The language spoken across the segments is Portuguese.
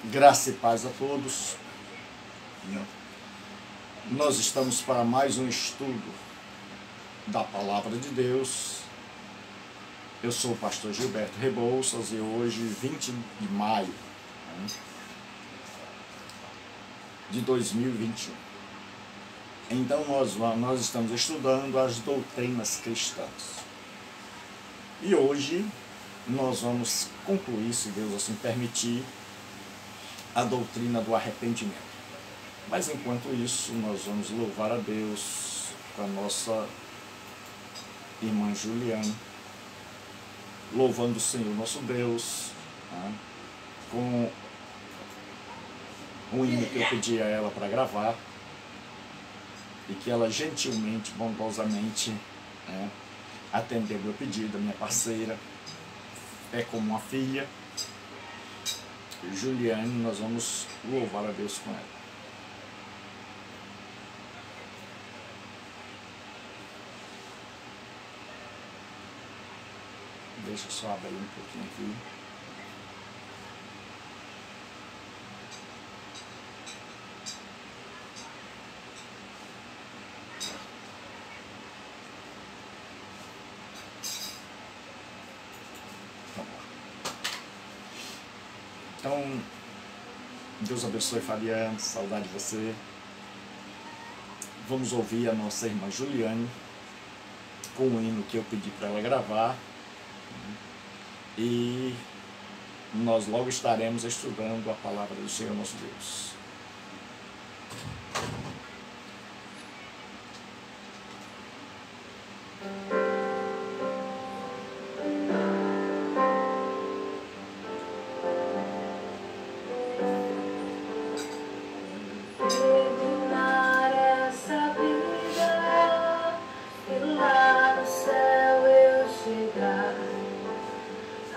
Graça e paz a todos. Nós estamos para mais um estudo da Palavra de Deus. Eu sou o pastor Gilberto Rebouças e hoje, 20 de maio de 2021. Então nós estamos estudando as doutrinas cristãs. E hoje nós vamos concluir, se Deus assim permitir, a doutrina do arrependimento. Mas enquanto isso, nós vamos louvar a Deus com a nossa irmã Juliane, louvando o Senhor nosso Deus, com um hino que eu pedi a ela para gravar, e que ela gentilmente, bondosamente atendeu meu pedido. A minha parceira é como uma filha. Juliane, nós vamos louvar a Deus com ela. Deixa eu só abrir um pouquinho aqui. Então, Deus abençoe, Fabiano, saudade de você. Vamos ouvir a nossa irmã Juliane com o hino que eu pedi para ela gravar. E nós logo estaremos estudando a palavra do Senhor nosso Deus.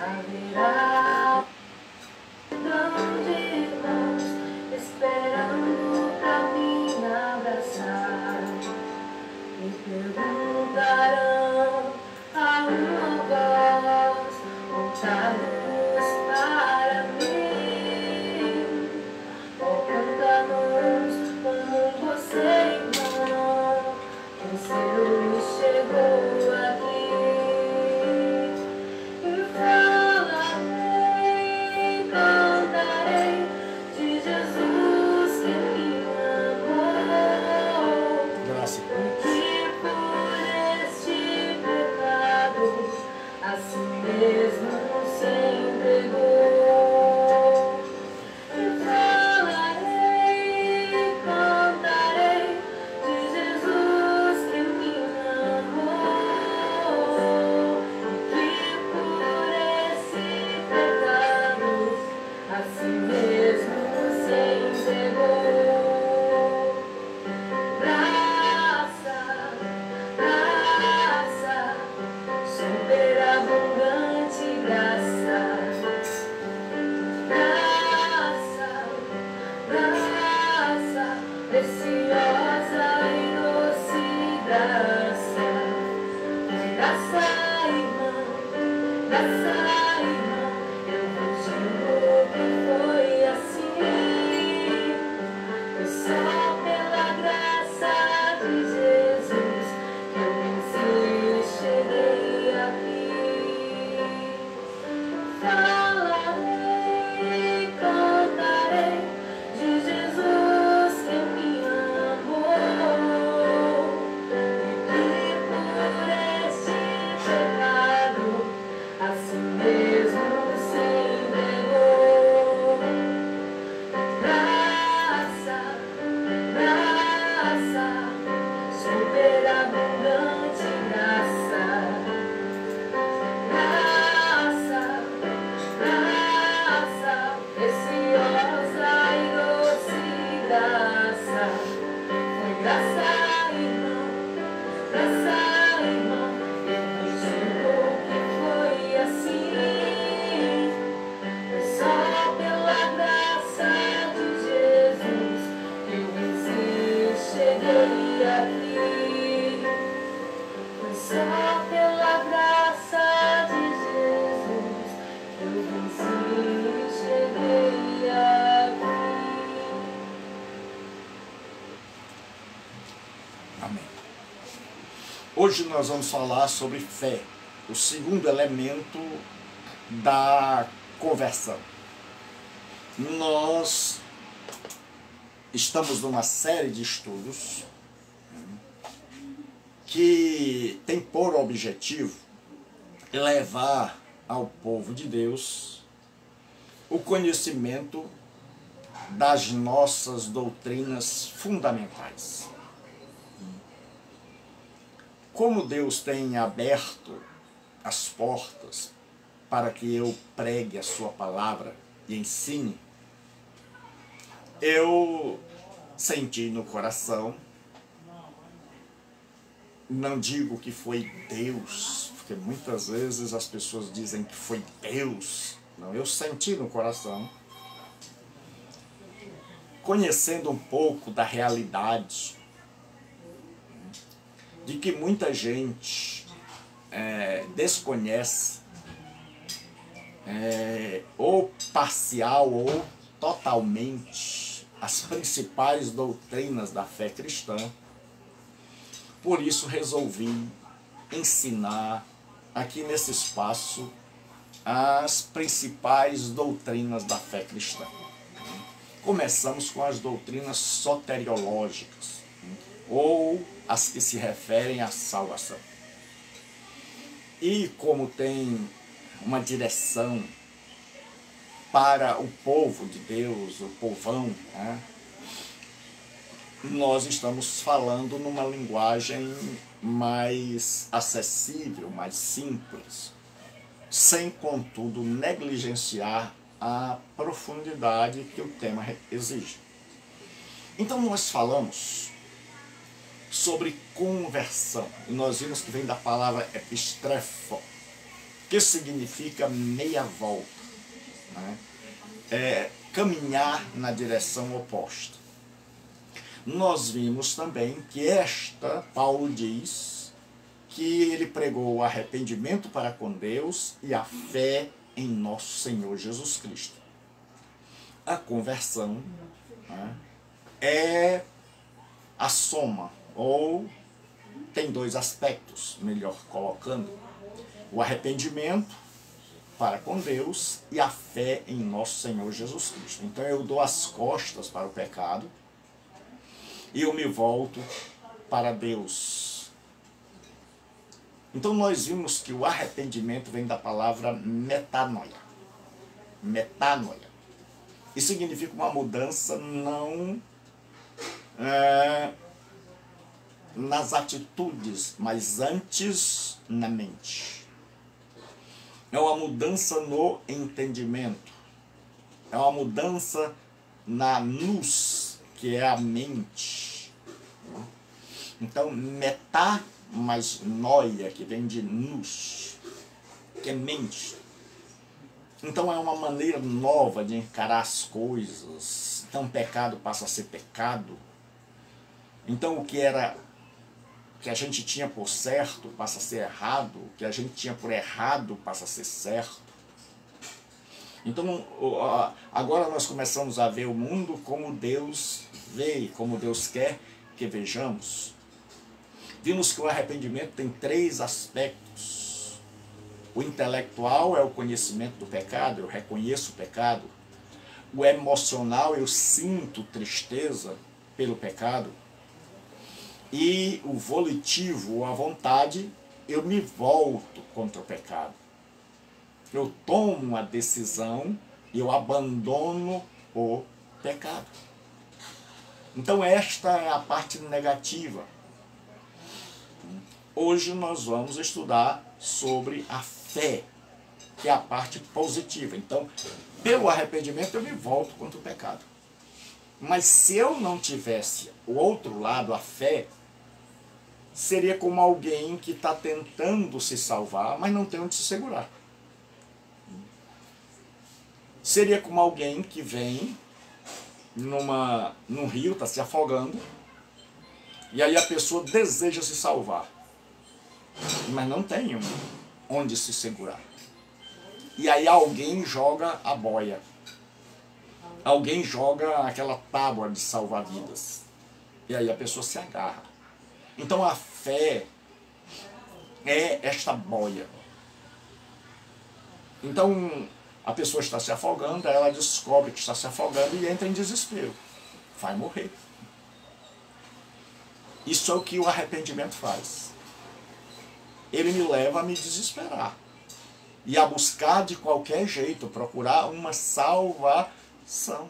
Haverá Hoje nós vamos falar sobre fé, o segundo elemento da conversão. Nós estamos numa série de estudos que tem por objetivo levar ao povo de Deus o conhecimento das nossas doutrinas fundamentais. Como Deus tem aberto as portas para que eu pregue a sua palavra e ensine, eu senti no coração, não digo que foi Deus, porque muitas vezes as pessoas dizem que foi Deus. Não, eu senti no coração, conhecendo um pouco da realidade, de que muita gente desconhece, ou parcial ou totalmente, as principais doutrinas da fé cristã. Por isso resolvi ensinar aqui nesse espaço as principais doutrinas da fé cristã. Começamos com as doutrinas soteriológicas, ou as que se referem à salvação. E como tem uma direção para o povo de Deus, o povão, né? Nós estamos falando numa linguagem mais acessível, mais simples, sem, contudo, negligenciar a profundidade que o tema exige. Então nós falamos sobre conversão, e nós vimos que vem da palavra epistrefo, que significa meia volta, né? Caminhar na direção oposta. Nós vimos também que Paulo diz que ele pregou o arrependimento para com Deus e a fé em nosso Senhor Jesus Cristo. A conversão, né, é a soma, ou tem dois aspectos, melhor colocando: o arrependimento para com Deus e a fé em nosso Senhor Jesus Cristo. Então eu dou as costas para o pecado e eu me volto para Deus. Então nós vimos que o arrependimento vem da palavra metanoia. Metanoia. Isso significa uma mudança não nas atitudes, mas antes na mente. É uma mudança no entendimento. É uma mudança na nous, que é a mente. Então, metá mais noia, que vem de nous, que é mente. Então, é uma maneira nova de encarar as coisas. Então, pecado passa a ser pecado. Então, o que a gente tinha por certo passa a ser errado, o que a gente tinha por errado passa a ser certo. Então, agora nós começamos a ver o mundo como Deus vê, como Deus quer que vejamos. Vimos que o arrependimento tem três aspectos. O intelectual é o conhecimento do pecado, eu reconheço o pecado. O emocional, eu sinto tristeza pelo pecado. E o volitivo, ou a vontade, eu me volto contra o pecado. Eu tomo uma decisão e eu abandono o pecado. Então esta é a parte negativa. Hoje nós vamos estudar sobre a fé, que é a parte positiva. Então, pelo arrependimento eu me volto contra o pecado. Mas se eu não tivesse o outro lado, a fé, seria como alguém que está tentando se salvar, mas não tem onde se segurar. Seria como alguém que vem num rio, está se afogando, e aí a pessoa deseja se salvar, mas não tem onde se segurar. E aí alguém joga a boia, alguém joga aquela tábua de salvar-vidas, e aí a pessoa se agarra. Então a fé é esta boia. Então, a pessoa está se afogando, ela descobre que está se afogando e entra em desespero. Vai morrer. Isso é o que o arrependimento faz. Ele me leva a me desesperar e a buscar de qualquer jeito, procurar uma salvação.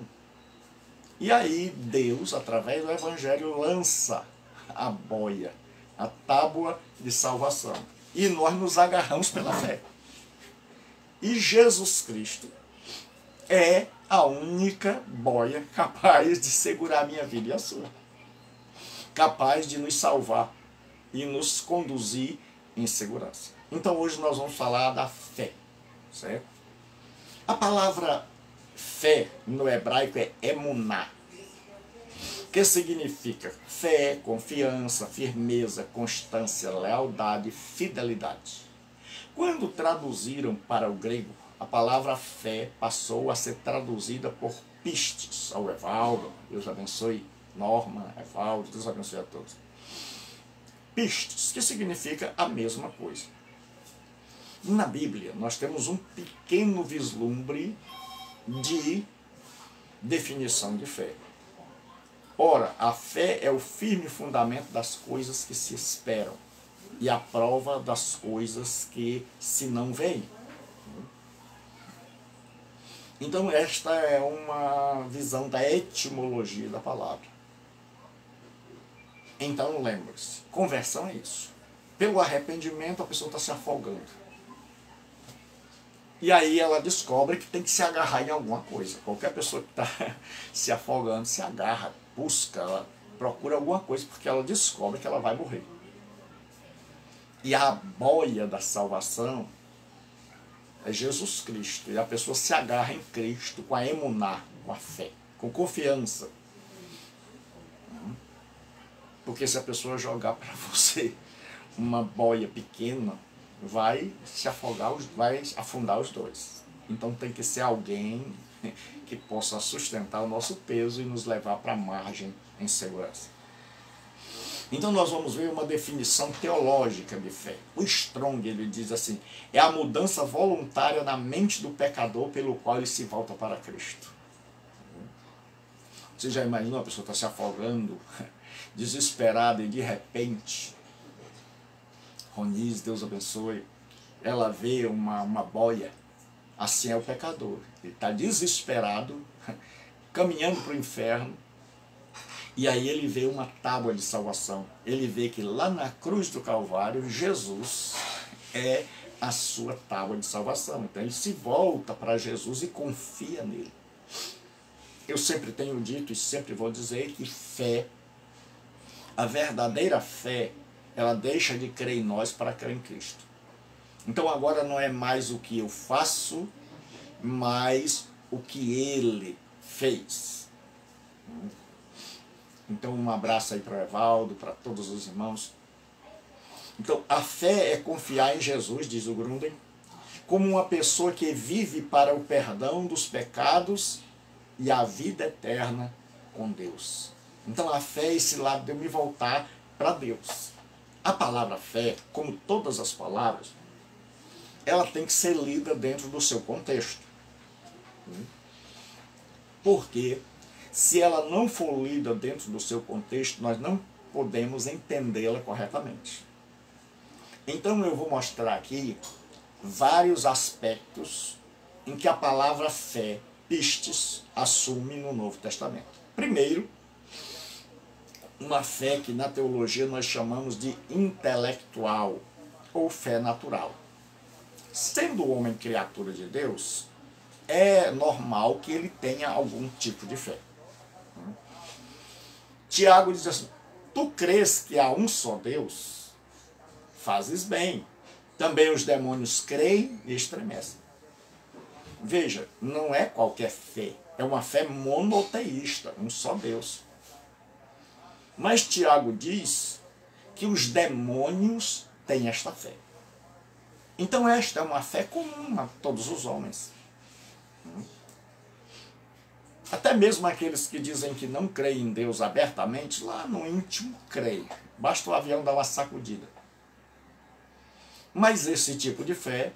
E aí Deus, através do Evangelho, lança a boia, a tábua de salvação. E nós nos agarramos pela fé. E Jesus Cristo é a única boia capaz de segurar a minha vida e a sua. Capaz de nos salvar e nos conduzir em segurança. Então hoje nós vamos falar da fé, certo? A palavra fé no hebraico é emuná, que significa fé, confiança, firmeza, constância, lealdade, fidelidade. Quando traduziram para o grego, a palavra fé passou a ser traduzida por pistes. Ao Evaldo, Deus abençoe Norma, Evaldo, Deus abençoe a todos. Pistes, que significa a mesma coisa. Na Bíblia, nós temos um pequeno vislumbre de definição de fé. Ora, a fé é o firme fundamento das coisas que se esperam e a prova das coisas que se não veem. Então, esta é uma visão da etimologia da palavra. Então, lembre-se, conversão é isso. Pelo arrependimento, a pessoa está se afogando. E aí ela descobre que tem que se agarrar em alguma coisa. Qualquer pessoa que está se afogando se agarra, busca, ela procura alguma coisa, porque ela descobre que ela vai morrer. E a boia da salvação é Jesus Cristo. E a pessoa se agarra em Cristo com a emuná, com a fé, com confiança. Porque se a pessoa jogar para você uma boia pequena, vai se afogar, vai afundar os dois. Então tem que ser alguém que possa sustentar o nosso peso e nos levar para a margem em segurança. Então nós vamos ver uma definição teológica de fé. O Strong, ele diz assim: é a mudança voluntária na mente do pecador pelo qual ele se volta para Cristo. Você já imaginou a pessoa está se afogando, desesperada, e de repente, Ronise, Deus abençoe, ela vê uma boia. Assim é o pecador. Ele está desesperado, caminhando para o inferno, e aí ele vê uma tábua de salvação. Ele vê que lá na cruz do Calvário, Jesus é a sua tábua de salvação. Então ele se volta para Jesus e confia nele. Eu sempre tenho dito e sempre vou dizer que fé, a verdadeira fé, ela deixa de crer em nós para crer em Cristo. Então agora não é mais o que eu faço, mas o que Ele fez. Então um abraço aí para o Evaldo, para todos os irmãos. Então a fé é confiar em Jesus, diz o Grunden, como uma pessoa que vive para o perdão dos pecados e a vida eterna com Deus. Então a fé é esse lado de eu me voltar para Deus. A palavra fé, como todas as palavras, ela tem que ser lida dentro do seu contexto. Porque se ela não for lida dentro do seu contexto, nós não podemos entendê-la corretamente. Então eu vou mostrar aqui vários aspectos em que a palavra fé, pistes, assume no Novo Testamento. Primeiro, uma fé que na teologia nós chamamos de intelectual ou fé natural. Sendo o homem criatura de Deus, é normal que ele tenha algum tipo de fé. Tiago diz assim: tu crês que há um só Deus? Fazes bem. Também os demônios creem e estremecem. Veja, não é qualquer fé, é uma fé monoteísta, um só Deus. Mas Tiago diz que os demônios têm esta fé. Então esta é uma fé comum a todos os homens. Até mesmo aqueles que dizem que não creem em Deus abertamente, lá no íntimo creem. Basta o avião dar uma sacudida. Mas esse tipo de fé,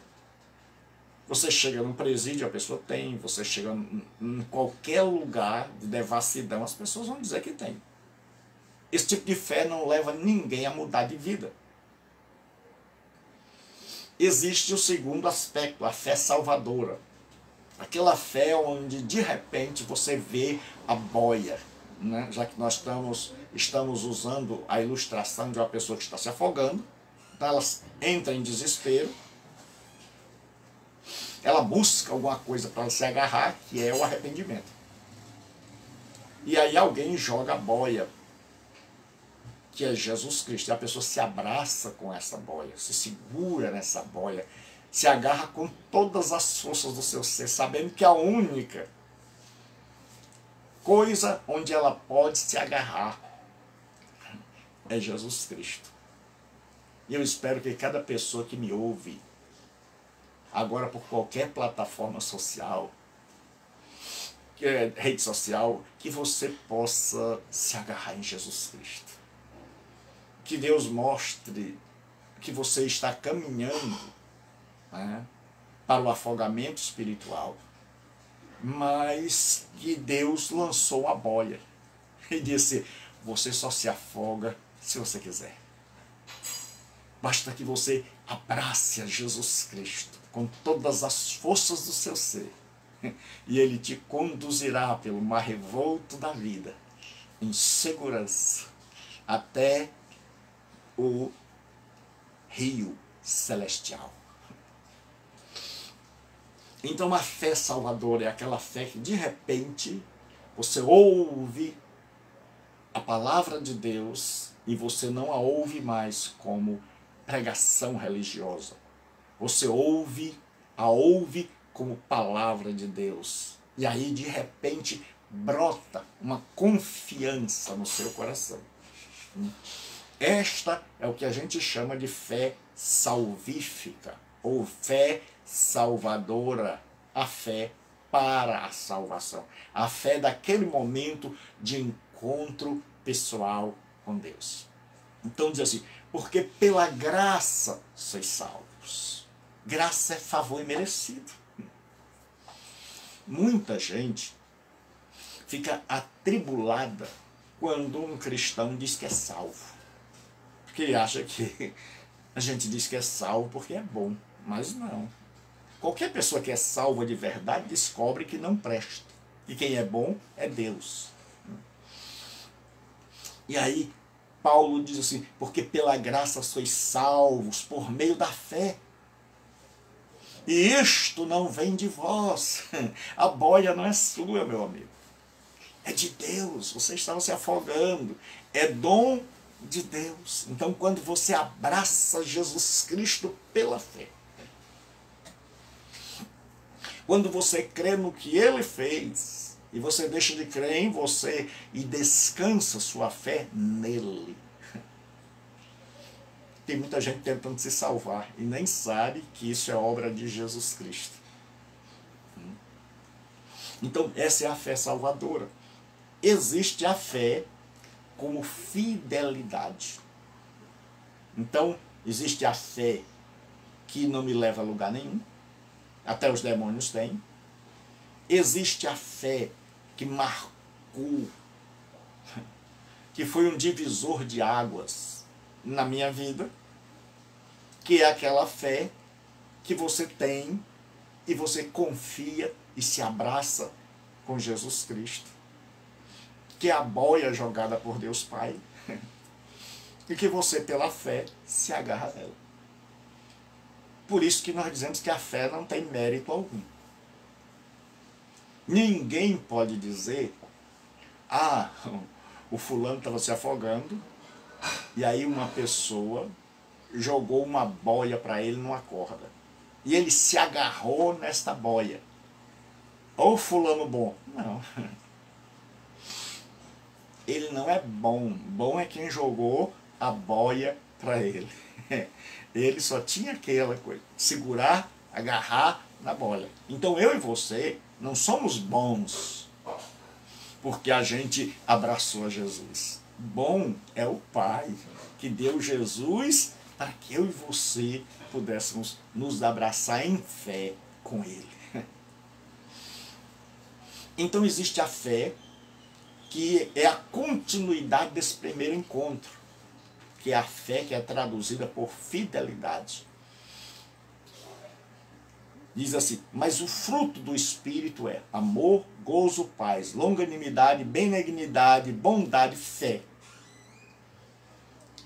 você chega num presídio, a pessoa tem, você chega em qualquer lugar de devassidão, as pessoas vão dizer que tem. Esse tipo de fé não leva ninguém a mudar de vida. Existe o segundo aspecto, a fé salvadora. Aquela fé onde de repente você vê a boia, né? Já que nós estamos usando a ilustração de uma pessoa que está se afogando, então ela entra em desespero, ela busca alguma coisa para se agarrar, que é o arrependimento. E aí alguém joga a boia, que é Jesus Cristo, e a pessoa se abraça com essa boia, se segura nessa boia, se agarra com todas as forças do seu ser, sabendo que a única coisa onde ela pode se agarrar é Jesus Cristo. E eu espero que cada pessoa que me ouve, agora por qualquer plataforma social, rede social, que você possa se agarrar em Jesus Cristo. Que Deus mostre que você está caminhando, né, para o afogamento espiritual, mas que Deus lançou a boia e disse: você só se afoga se você quiser. Basta que você abrace a Jesus Cristo com todas as forças do seu ser, e Ele te conduzirá pelo mar revolto da vida, em segurança, até o rio celestial. Então a fé salvadora é aquela fé que de repente você ouve a palavra de Deus e você não a ouve mais como pregação religiosa. Você a ouve como palavra de Deus. E aí de repente brota uma confiança no seu coração. Esta é o que a gente chama de fé salvífica, ou fé salvadora, a fé para a salvação, a fé daquele momento de encontro pessoal com Deus. Então diz assim: porque pela graça sois salvos. Graça é favor imerecido. Muita gente fica atribulada quando um cristão diz que é salvo. Porque ele acha que a gente diz que é salvo porque é bom, mas não. Qualquer pessoa que é salva de verdade descobre que não presta. E quem é bom é Deus. E aí Paulo diz assim: porque pela graça sois salvos por meio da fé. E isto não vem de vós. A boia não é sua, meu amigo. É de Deus. Você estava se afogando. É dom de Deus. Então quando você abraça Jesus Cristo pela fé, quando você crê no que Ele fez, e você deixa de crer em você e descansa sua fé nele. Tem muita gente tentando se salvar e nem sabe que isso é obra de Jesus Cristo. Então essa é a fé salvadora. Existe a fé como fidelidade. Então existe a fé que não me leva a lugar nenhum. Até os demônios têm. Existe a fé que marcou, que foi um divisor de águas na minha vida, que é aquela fé que você tem e você confia e se abraça com Jesus Cristo, que é a boia jogada por Deus Pai, e que você pela fé se agarra nela. Por isso que nós dizemos que a fé não tem mérito algum. Ninguém pode dizer: ah, o fulano estava se afogando, e aí uma pessoa jogou uma boia para ele numa corda, e ele se agarrou nesta boia. Ô fulano bom. Não. Ele não é bom. Bom é quem jogou a boia para ele. Ele só tinha aquela coisa, segurar, agarrar na boia. Então eu e você não somos bons porque a gente abraçou a Jesus. Bom é o Pai que deu Jesus para que eu e você pudéssemos nos abraçar em fé com Ele. Então existe a fé, que é a continuidade desse primeiro encontro, que é a fé que é traduzida por fidelidade. Diz assim: mas o fruto do Espírito é amor, gozo, paz, longanimidade, benignidade, bondade, fé.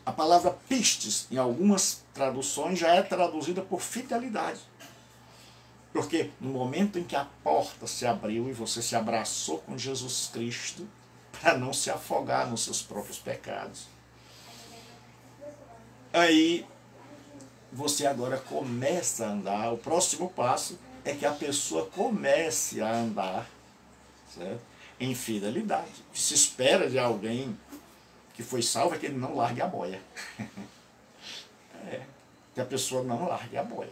A palavra pistes, em algumas traduções, já é traduzida por fidelidade. Porque no momento em que a porta se abriu e você se abraçou com Jesus Cristo, para não se afogar nos seus próprios pecados, aí você agora começa a andar. O próximo passo é que a pessoa comece a andar, certo? Em fidelidade. O que se espera de alguém que foi salvo é que ele não largue a boia. Que a pessoa não largue a boia.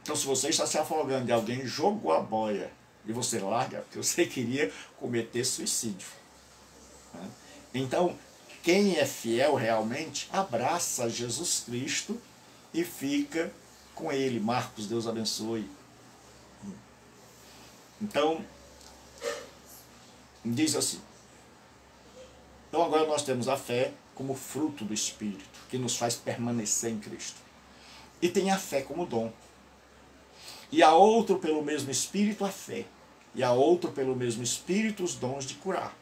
Então, se você está se afogando e alguém jogou a boia e você larga, porque você queria cometer suicídio. Então, quem é fiel realmente abraça Jesus Cristo e fica com Ele. Marcos, Deus abençoe. Então, diz assim: então agora nós temos a fé como fruto do Espírito, que nos faz permanecer em Cristo. E tem a fé como dom. E a outro pelo mesmo Espírito a fé. E a outro pelo mesmo Espírito os dons de curar.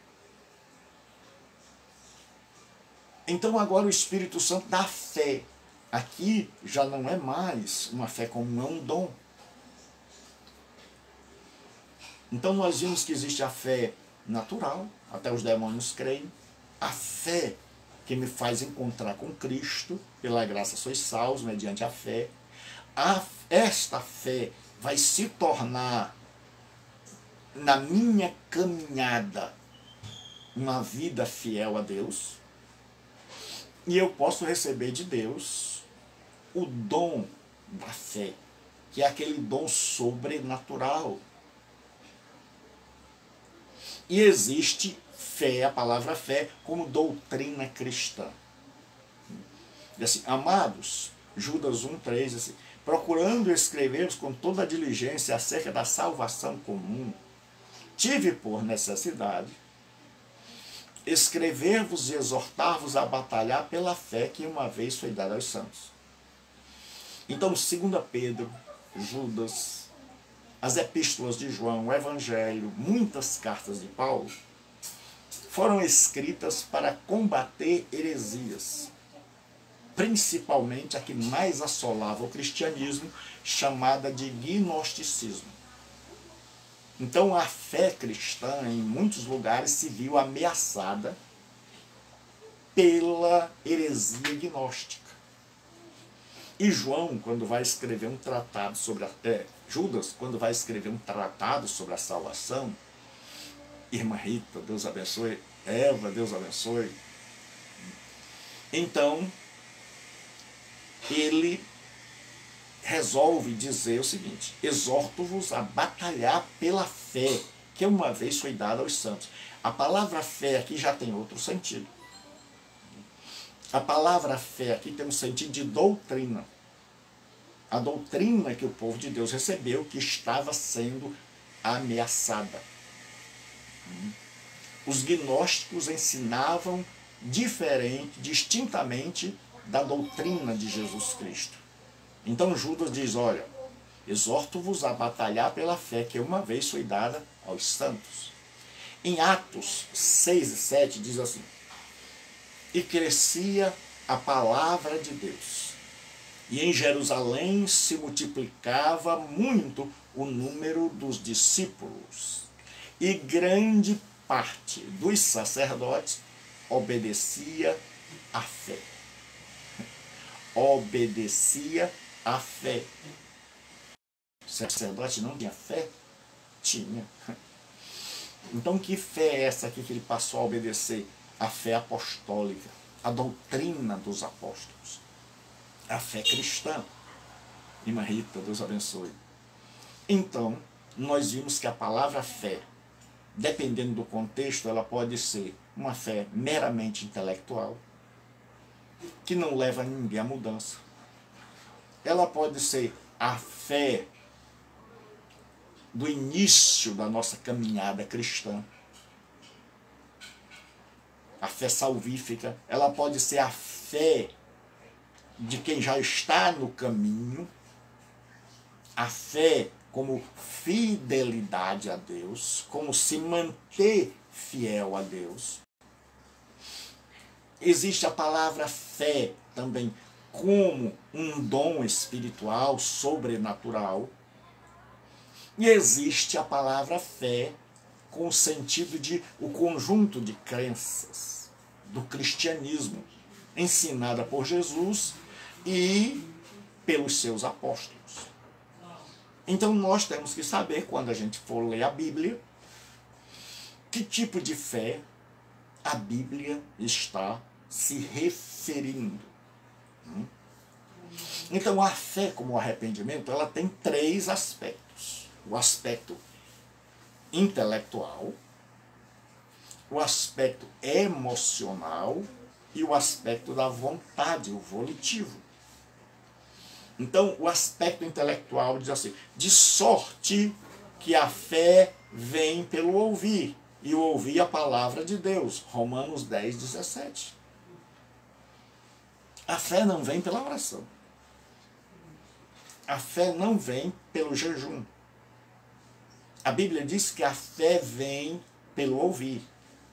Então agora o Espírito Santo dá fé. Aqui já não é mais uma fé como um dom. Então nós vimos que existe a fé natural, até os demônios creem. A fé que me faz encontrar com Cristo, pela graça sois salvos, mediante a fé. Esta fé vai se tornar, na minha caminhada, uma vida fiel a Deus. E eu posso receber de Deus o dom da fé, que é aquele dom sobrenatural. E existe fé, a palavra fé, como doutrina cristã. E assim, amados, Judas 1,3, assim, procurando escrever-vos com toda a diligência acerca da salvação comum, tive por necessidade escrever-vos e exortar-vos a batalhar pela fé que uma vez foi dada aos santos. Então, 2 Pedro, Judas, as epístolas de João, o Evangelho, muitas cartas de Paulo, foram escritas para combater heresias, principalmente a que mais assolava o cristianismo, chamada de gnosticismo. Então a fé cristã em muitos lugares se viu ameaçada pela heresia gnóstica. E João, quando vai escrever um tratado sobre Judas, quando vai escrever um tratado sobre a salvação, irmã Rita, Deus abençoe, Eva, Deus abençoe, então ele resolve dizer o seguinte: exorto-vos a batalhar pela fé que uma vez foi dada aos santos. A palavra fé aqui já tem outro sentido. A palavra fé aqui tem um sentido de doutrina. A doutrina que o povo de Deus recebeu, que estava sendo ameaçada. Os gnósticos ensinavam distintamente da doutrina de Jesus Cristo. Então Judas diz: olha, exorto-vos a batalhar pela fé que uma vez foi dada aos santos. Em Atos 6 e 7 diz assim: e crescia a palavra de Deus, e em Jerusalém se multiplicava muito o número dos discípulos, e grande parte dos sacerdotes obedecia à fé. Obedecia à fé. O sacerdote não tinha fé? Tinha. Então que fé é essa aqui que ele passou a obedecer? A fé apostólica, a doutrina dos apóstolos, a fé cristã. Irmã Rita, Deus abençoe. Então, nós vimos que a palavra fé, dependendo do contexto, ela pode ser uma fé meramente intelectual, que não leva ninguém à mudança. Ela pode ser a fé do início da nossa caminhada cristã, a fé salvífica. Ela pode ser a fé de quem já está no caminho, a fé como fidelidade a Deus, como se manter fiel a Deus. Existe a palavra fé também como um dom espiritual, sobrenatural. E existe a palavra fé com o sentido de o conjunto de crenças do cristianismo, ensinada por Jesus e pelos seus apóstolos. Então nós temos que saber, quando a gente for ler a Bíblia, que tipo de fé a Bíblia está se referindo. Então a fé como arrependimento, ela tem 3 aspectos. O aspecto intelectual, o aspecto emocional e o aspecto da vontade, o volitivo. Então, o aspecto intelectual diz assim: de sorte que a fé vem pelo ouvir, e o ouvir a palavra de Deus. Romanos 10, 17. A fé não vem pela oração. A fé não vem pelo jejum. A Bíblia diz que a fé vem pelo ouvir,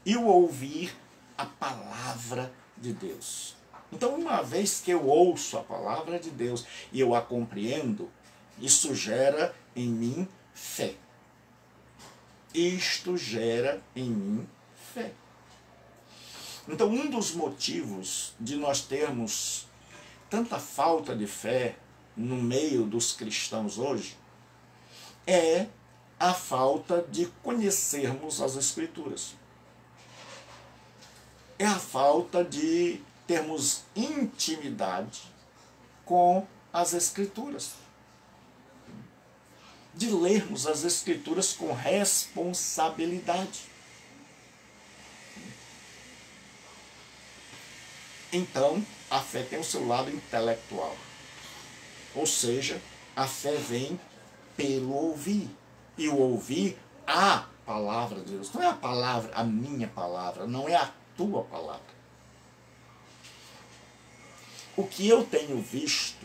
e o ouvir a palavra de Deus. Então, uma vez que eu ouço a palavra de Deus e eu a compreendo, isso gera em mim fé. Isto gera em mim fé. Então, um dos motivos de nós termos tanta falta de fé no meio dos cristãos hoje é a falta de conhecermos as Escrituras. É a falta de termos intimidade com as Escrituras. De lermos as Escrituras com responsabilidade. Então, a fé tem o seu lado intelectual. Ou seja, a fé vem pelo ouvir. E o ouvir a palavra de Deus. Não é a palavra, a minha palavra, não é a tua palavra. O que eu tenho visto,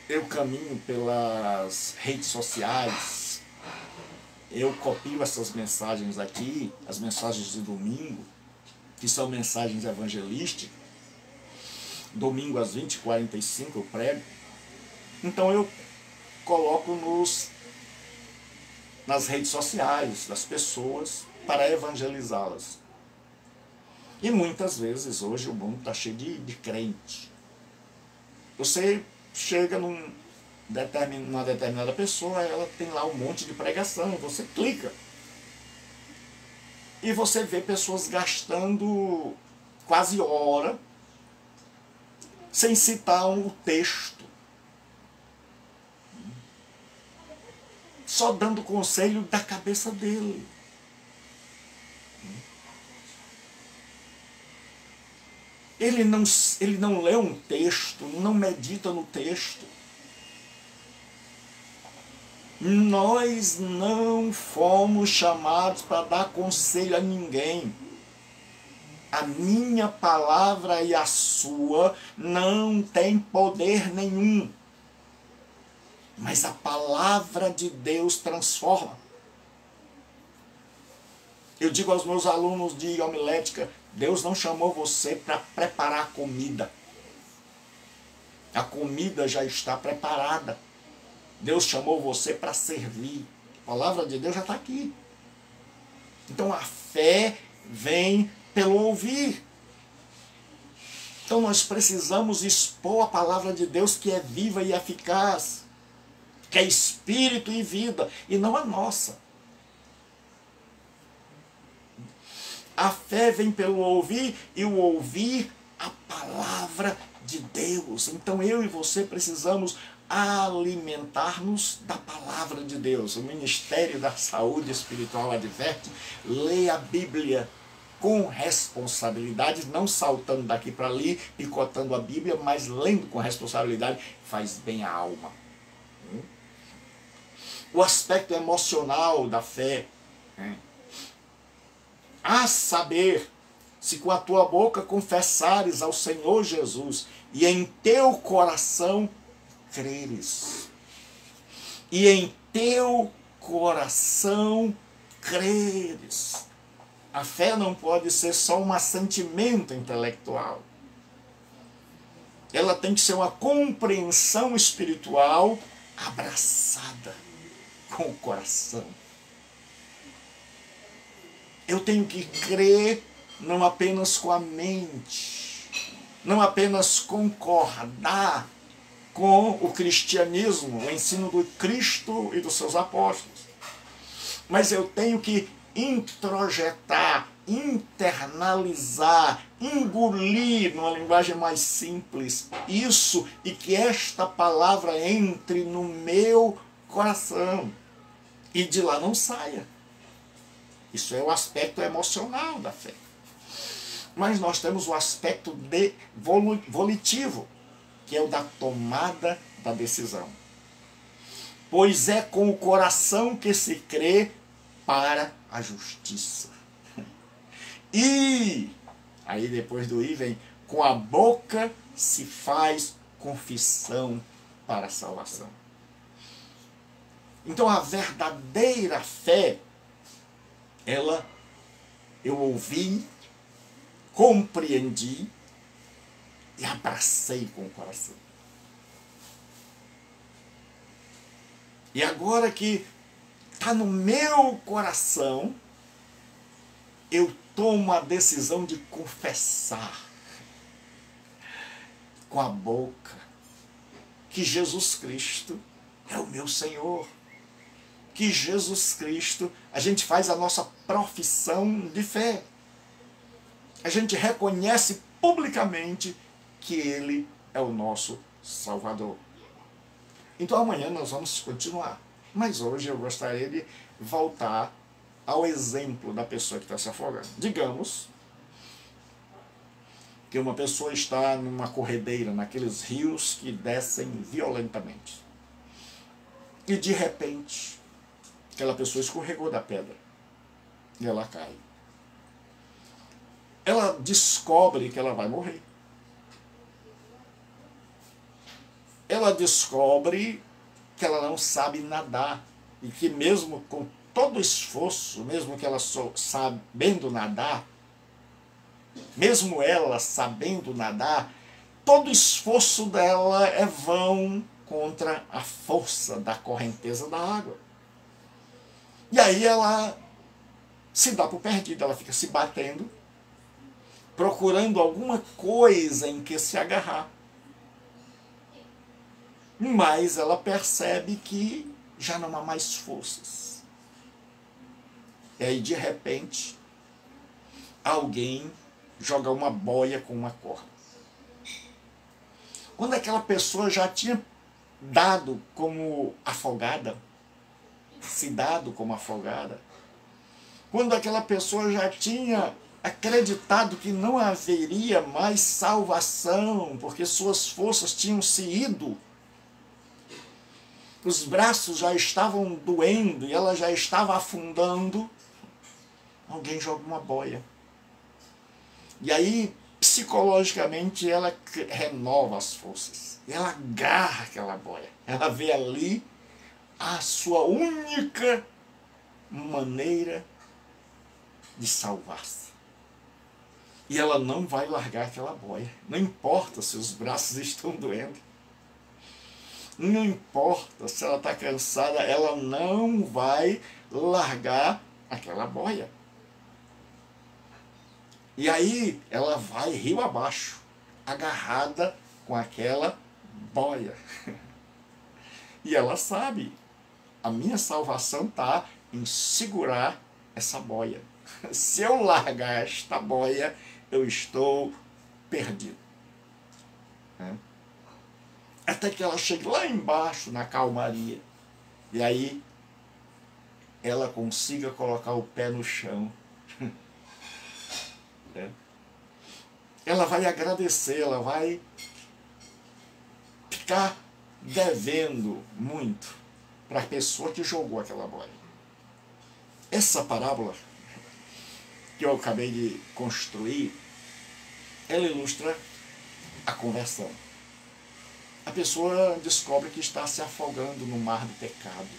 eu caminho pelas redes sociais, eu copio essas mensagens aqui, as mensagens de domingo, que são mensagens evangelísticas. Domingo às 20h45 eu prego. Então eu coloco nas redes sociais das pessoas para evangelizá-las. E muitas vezes hoje o mundo está cheio de crente. Você chega numa determinada pessoa, ela tem lá um monte de pregação, você clica. E você vê pessoas gastando quase hora sem citar um texto. Só dando conselho da cabeça dele. Ele não lê um texto, não medita no texto. Nós não fomos chamados para dar conselho a ninguém. A minha palavra e a sua não tem poder nenhum. Mas a palavra de Deus transforma. Eu digo aos meus alunos de homilética: Deus não chamou você para preparar a comida. A comida já está preparada. Deus chamou você para servir. A palavra de Deus já está aqui. Então a fé vem pelo ouvir. Então nós precisamos expor a palavra de Deus, que é viva e eficaz, que é espírito e vida, e não a nossa. A fé vem pelo ouvir, e o ouvir a palavra de Deus. Então eu e você precisamos alimentar-nos da palavra de Deus. O Ministério da Saúde Espiritual adverte: leia a Bíblia com responsabilidade, não saltando daqui para ali, picotando a Bíblia, mas lendo com responsabilidade, faz bem à alma. O aspecto emocional da fé, a saber, se com a tua boca confessares ao Senhor Jesus e em teu coração creres. E em teu coração creres. A fé não pode ser só um assentimento intelectual. Ela tem que ser uma compreensão espiritual abraçada com o coração. Eu tenho que crer não apenas com a mente, não apenas concordar com o cristianismo, o ensino do Cristo e dos seus apóstolos, mas eu tenho que introjetar, internalizar, engolir, numa linguagem mais simples, isso, e que esta palavra entre no meu coração e de lá não saia. Isso é o aspecto emocional da fé. Mas nós temos o aspecto volitivo, que é o da tomada da decisão. Pois é com o coração que se crê para a justiça. E, aí depois do i vem, com a boca se faz confissão para a salvação. Então a verdadeira fé, eu ouvi, compreendi e abracei com o coração. E agora que está no meu coração, eu tomo a decisão de confessar com a boca que Jesus Cristo é o meu Senhor. Que Jesus Cristo, a gente faz a nossa profissão de fé. A gente reconhece publicamente que Ele é o nosso Salvador. Então amanhã nós vamos continuar. Mas hoje eu gostaria de voltar ao exemplo da pessoa que está se afogando. Digamos que uma pessoa está numa corredeira, naqueles rios que descem violentamente. E de repente, aquela pessoa escorregou da pedra e ela cai. Ela descobre que ela vai morrer. Ela descobre que ela não sabe nadar e que mesmo com todo o esforço, mesmo que ela sabendo nadar, mesmo ela sabendo nadar, todo o esforço dela é vão contra a força da correnteza da água. E aí ela se dá por perdida, ela fica se batendo, procurando alguma coisa em que se agarrar. Mas ela percebe que já não há mais forças. E aí, de repente, alguém joga uma boia com uma corda. Quando aquela pessoa já tinha dado como afogada, se dado como afogada, quando aquela pessoa já tinha acreditado que não haveria mais salvação, porque suas forças tinham se ido, os braços já estavam doendo e ela já estava afundando, alguém joga uma boia. E aí, psicologicamente, ela renova as forças. E ela agarra aquela boia. Ela vê ali a sua única maneira de salvar-se. E ela não vai largar aquela boia. Não importa se os braços estão doendo. Não importa se ela está cansada, ela não vai largar aquela boia. E aí ela vai rio abaixo, agarrada com aquela boia. E ela sabe, a minha salvação está em segurar essa boia. Se eu largar esta boia, eu estou perdido. Até que ela chegue lá embaixo, na calmaria. E aí, ela consiga colocar o pé no chão. né? Ela vai agradecer, ela vai ficar devendo muito para a pessoa que jogou aquela boia. Essa parábola que eu acabei de construir, ela ilustra a conversão. A pessoa descobre que está se afogando no mar do pecado,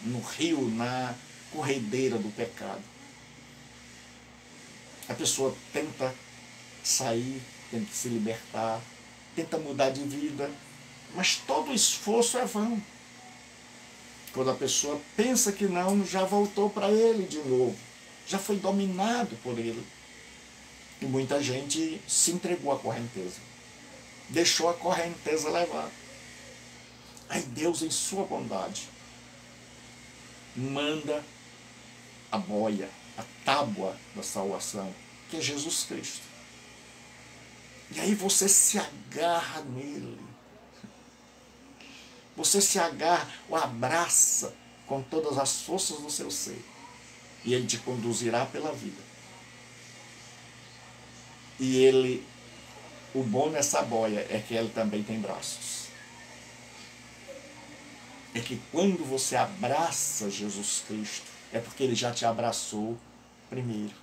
no rio, na corredeira do pecado. A pessoa tenta sair, tenta se libertar, tenta mudar de vida, mas todo o esforço é vão. Quando a pessoa pensa que não, já voltou para ele de novo, já foi dominado por ele. E muita gente se entregou à correnteza, deixou a correnteza levar. Aí Deus, em sua bondade, manda a boia, a tábua da salvação, que é Jesus Cristo. E aí você se agarra nele. Você se agarra, o abraça com todas as forças do seu ser. E ele te conduzirá pela vida. E ele, o bom nessa boia é que ele também tem braços. É que quando você abraça Jesus Cristo, é porque ele já te abraçou primeiro.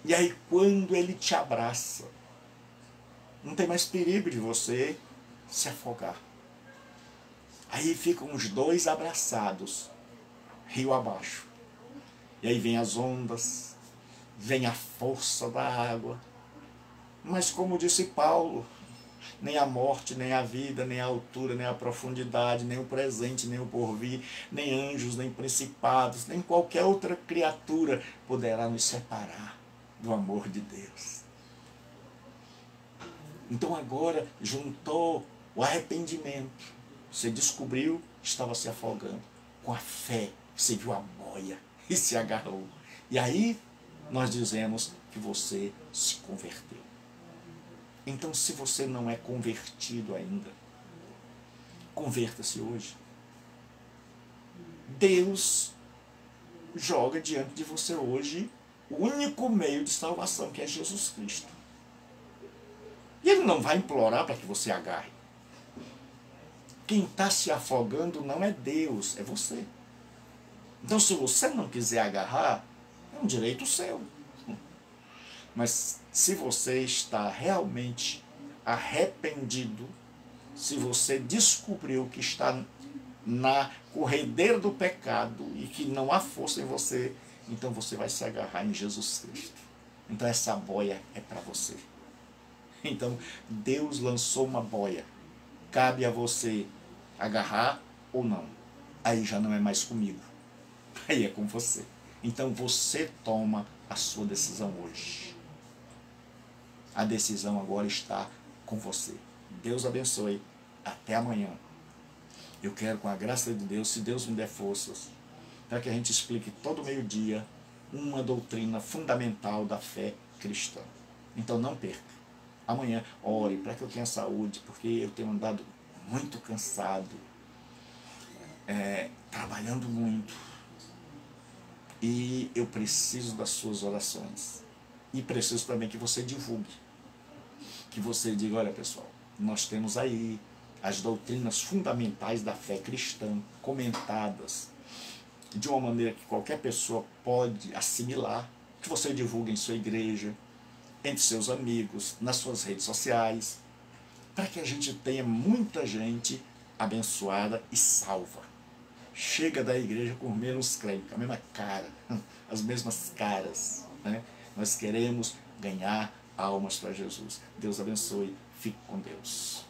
E aí quando ele te abraça, não tem mais perigo de você se afogar. Aí ficam os dois abraçados, rio abaixo. E aí vem as ondas, vem a força da água. Mas como disse Paulo, nem a morte, nem a vida, nem a altura, nem a profundidade, nem o presente, nem o porvir, nem anjos, nem principados, nem qualquer outra criatura poderá nos separar do amor de Deus. Então agora juntou o arrependimento. Você descobriu que estava se afogando. Com a fé, você viu a boia e se agarrou. E aí nós dizemos que você se converteu. Então, se você não é convertido ainda, converta-se hoje. Deus joga diante de você hoje o único meio de salvação, que é Jesus Cristo. E ele não vai implorar para que você agarre. Quem está se afogando não é Deus, é você. Então, se você não quiser agarrar, é um direito seu. Mas se você está realmente arrependido, se você descobriu que está na corredeira do pecado e que não há força em você, então você vai se agarrar em Jesus Cristo. Então essa boia é para você. Então Deus lançou uma boia. Cabe a você agarrar ou não. Aí já não é mais comigo. Aí é com você. Então você toma a sua decisão hoje. A decisão agora está com você. Deus abençoe. Até amanhã. Eu quero, com a graça de Deus, se Deus me der forças, para que a gente explique todo meio-dia uma doutrina fundamental da fé cristã. Então não perca. Amanhã, ore para que eu tenha saúde, porque eu tenho andado muito cansado, trabalhando muito. E eu preciso das suas orações. E preciso também que você divulgue. Que você diga, olha pessoal, nós temos aí as doutrinas fundamentais da fé cristã, comentadas de uma maneira que qualquer pessoa pode assimilar, que você divulgue em sua igreja, entre seus amigos, nas suas redes sociais, para que a gente tenha muita gente abençoada e salva. Chega da igreja com menos crente, com a mesma cara, as mesmas caras, né? Nós queremos ganhar almas para Jesus. Deus abençoe. Fique com Deus.